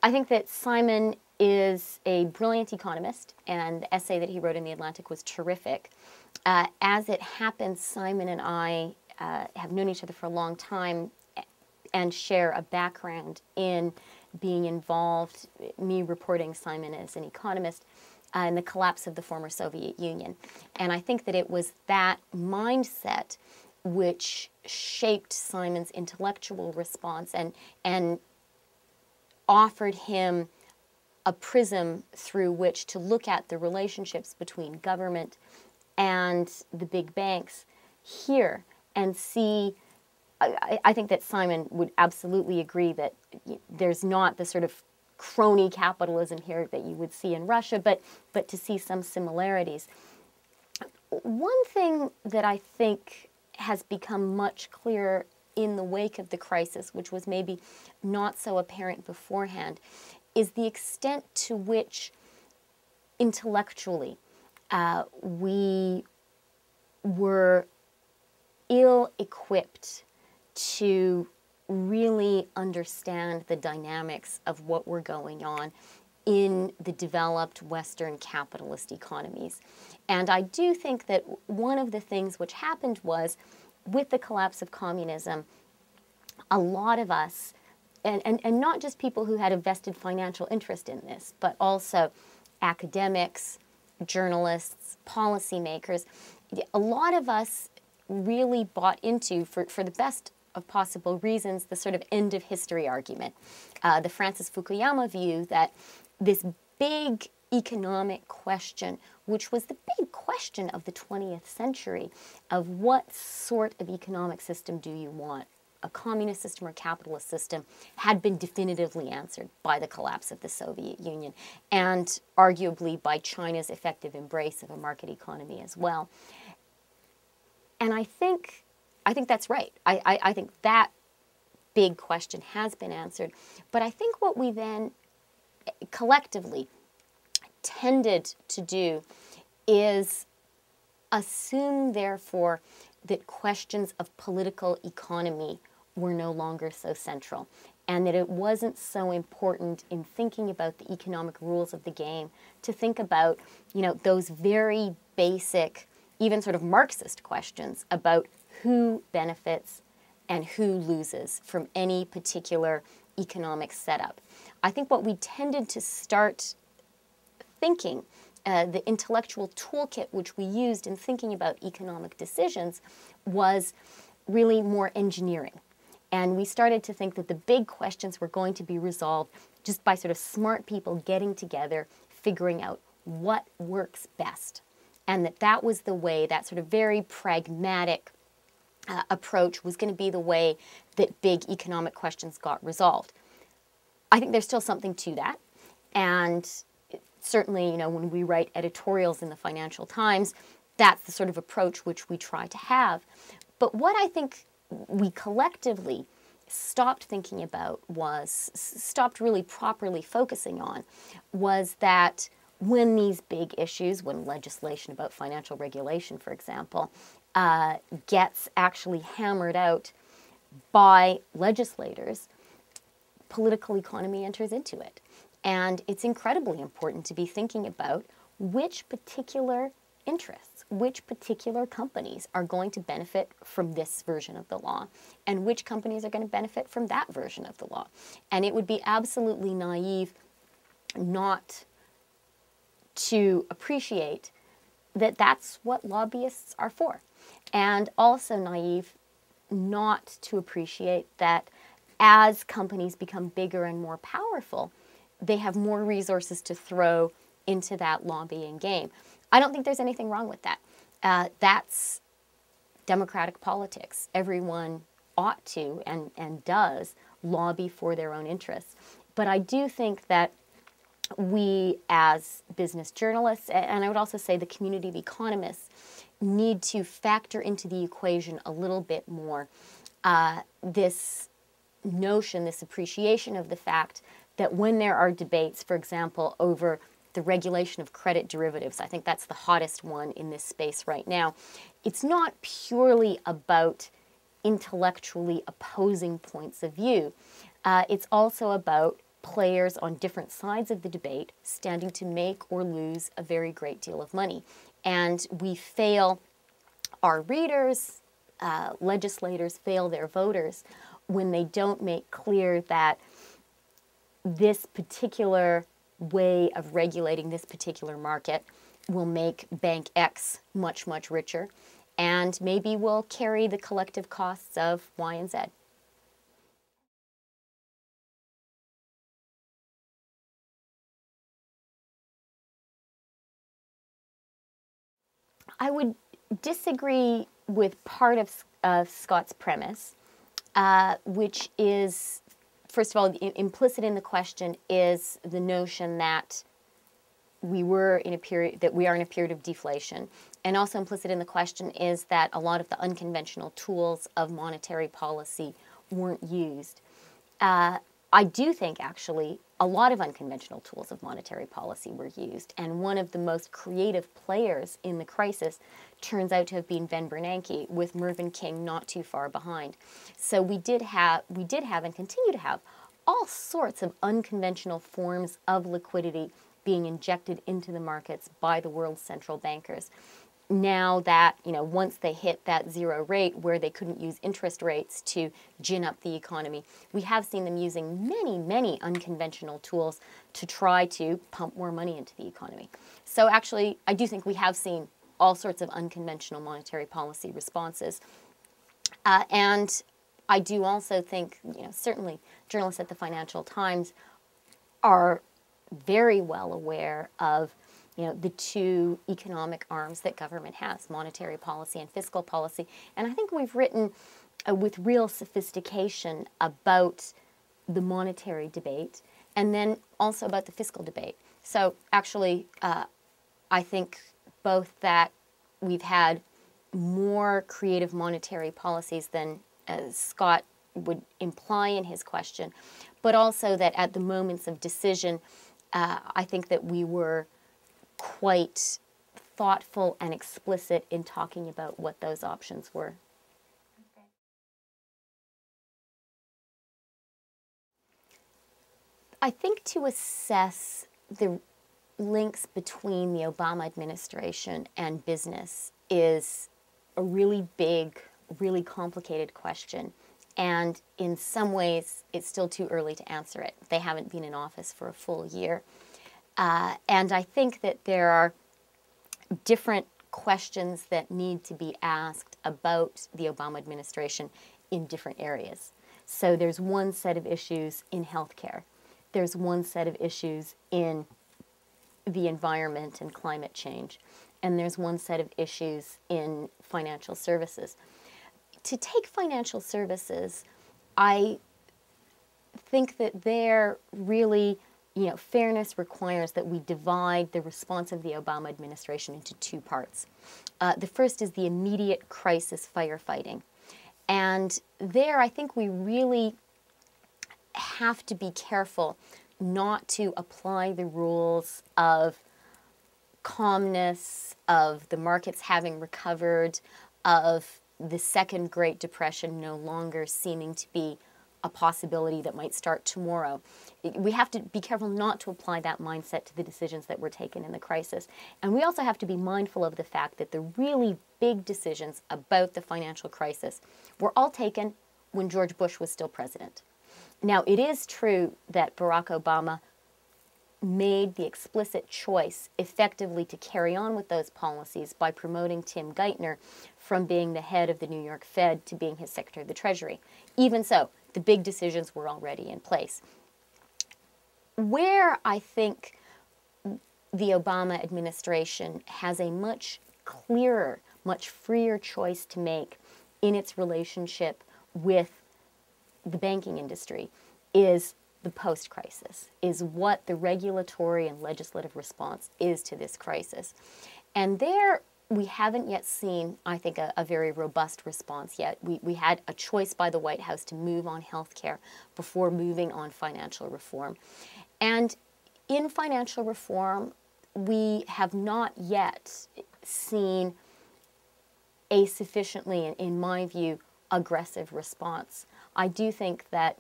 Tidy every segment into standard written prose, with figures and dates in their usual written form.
I think that Simon is a brilliant economist, and the essay that he wrote in The Atlantic was terrific. As it happens, Simon and I have known each other for a long time and share a background in being involved, me reporting Simon as an economist, in the collapse of the former Soviet Union. And I think that it was that mindset which shaped Simon's intellectual response and offered him a prism through which to look at the relationships between government and the big banks here and see. I think that Simon would absolutely agree that there's not the sort of crony capitalism here that you would see in Russia, but to see some similarities. One thing that I think has become much clearer in the wake of the crisis, which was maybe not so apparent beforehand, is the extent to which intellectually we were ill-equipped to really understand the dynamics of what were going on in the developed Western capitalist economies. And I do think that one of the things which happened was, with the collapse of communism, a lot of us, and not just people who had a vested financial interest in this, but also academics, journalists, policymakers, a lot of us really bought into, for the best of possible reasons, the sort of end of history argument. The Francis Fukuyama view that this big economic question, which was the big question of the 20th century, of what sort of economic system do you want, a communist system or capitalist system, had been definitively answered by the collapse of the Soviet Union and arguably by China's effective embrace of a market economy as well. And I think that's right. I think that big question has been answered. But I think what we then collectively tended to do is assume, therefore, that questions of political economy were no longer so central, and that it wasn't so important in thinking about the economic rules of the game to think about, those very basic, even sort of Marxist questions about who benefits and who loses from any particular economic setup. I think what we tended to start thinking, the intellectual toolkit which we used in thinking about economic decisions, was really more engineering. And we started to think that the big questions were going to be resolved just by sort of smart people getting together, figuring out what works best. And that was the way, that sort of very pragmatic approach was going to be the way that big economic questions got resolved. I think there's still something to that. And certainly, when we write editorials in the Financial Times, that's the sort of approach which we try to have. But what I think we collectively stopped thinking about stopped really properly focusing on, was that when these big issues, when legislation about financial regulation, for example, gets actually hammered out by legislators, political economy enters into it. And it's incredibly important to be thinking about which particular interests, which particular companies are going to benefit from this version of the law, and which companies are going to benefit from that version of the law. And it would be absolutely naive not to appreciate that that's what lobbyists are for. And also naive not to appreciate that as companies become bigger and more powerful, they have more resources to throw into that lobbying game. I don't think there's anything wrong with that. That's democratic politics. Everyone ought to and does lobby for their own interests. But I do think that we as business journalists, and I would also say the community of economists, need to factor into the equation a little bit more this notion, this appreciation of the fact that when there are debates, for example, over the regulation of credit derivatives, I think that's the hottest one in this space right now, it's not purely about intellectually opposing points of view. It's also about players on different sides of the debate standing to make or lose a very great deal of money. And we fail our readers, legislators fail their voters when they don't make clear that this particular way of regulating this particular market will make Bank X much, much richer, and maybe will carry the collective costs of Y and Z. I would disagree with part of Scott's premise, which is, first of all, implicit in the question is the notion that we are in a period of deflation. And also implicit in the question is that a lot of the unconventional tools of monetary policy weren't used. I do think, actually, a lot of unconventional tools of monetary policy were used. And one of the most creative players in the crisis turns out to have been Ben Bernanke, with Mervyn King not too far behind. So we did have and continue to have all sorts of unconventional forms of liquidity being injected into the markets by the world's central bankers. Now that, once they hit that zero rate where they couldn't use interest rates to gin up the economy, we have seen them using many, many unconventional tools to try to pump more money into the economy. So actually, I do think we have seen all sorts of unconventional monetary policy responses. And I do also think, certainly journalists at the Financial Times are very well aware of the two economic arms that government has, monetary policy and fiscal policy. And I think we've written with real sophistication about the monetary debate and then also about the fiscal debate. So actually, I think both that we've had more creative monetary policies than Scott would imply in his question, but also that at the moments of decision, I think that we were quite thoughtful and explicit in talking about what those options were. I think to assess the links between the Obama administration and business is a really big, really complicated question. And in some ways, it's still too early to answer it. They haven't been in office for a full year. And I think that there are different questions that need to be asked about the Obama administration in different areas. So there's one set of issues in healthcare. There's one set of issues in the environment and climate change. And there's one set of issues in financial services. To take financial services, I think that they're really, fairness requires that we divide the response of the Obama administration into two parts. The first is the immediate crisis firefighting. And there, I think we really have to be careful not to apply the rules of calmness, of the markets having recovered, of the second Great Depression no longer seeming to be a possibility that might start tomorrow. We have to be careful not to apply that mindset to the decisions that were taken in the crisis. And we also have to be mindful of the fact that the really big decisions about the financial crisis were all taken when George Bush was still president. Now, it is true that Barack Obama made the explicit choice effectively to carry on with those policies by promoting Tim Geithner from being the head of the New York Fed to being his Secretary of the Treasury. Even so, the big decisions were already in place. Where I think the Obama administration has a much clearer, much freer choice to make in its relationship with the banking industry is the post-crisis, is what the regulatory and legislative response is to this crisis. And there we haven't yet seen, I think, a very robust response yet. We had a choice by the White House to move on health care before moving on financial reform. And in financial reform, we have not yet seen a sufficiently, in my view, aggressive response. I do think that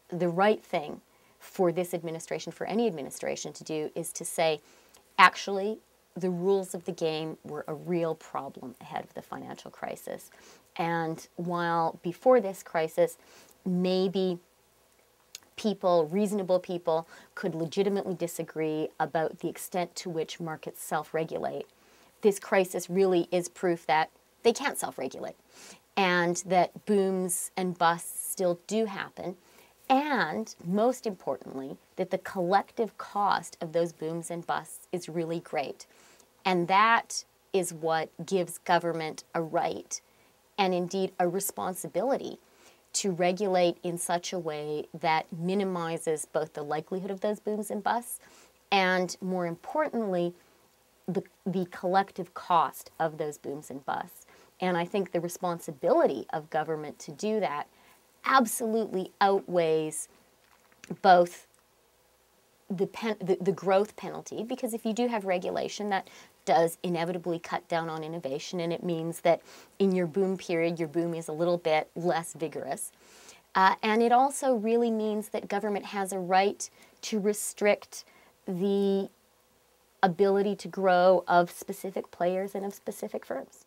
the right thing for this administration, for any administration to do, is to say, actually, the rules of the game were a real problem ahead of the financial crisis. And while before this crisis, maybe people, reasonable people, could legitimately disagree about the extent to which markets self-regulate, this crisis really is proof that they can't self-regulate, and that booms and busts still do happen, and most importantly, that the collective cost of those booms and busts is really great. And that is what gives government a right, and indeed a responsibility, to regulate in such a way that minimizes both the likelihood of those booms and busts, and more importantly, the collective cost of those booms and busts. And I think the responsibility of government to do that absolutely outweighs both the growth penalty, because if you do have regulation, that does inevitably cut down on innovation, and it means that in your boom period, your boom is a little bit less vigorous. And it also really means that government has a right to restrict the ability to grow of specific players and of specific firms.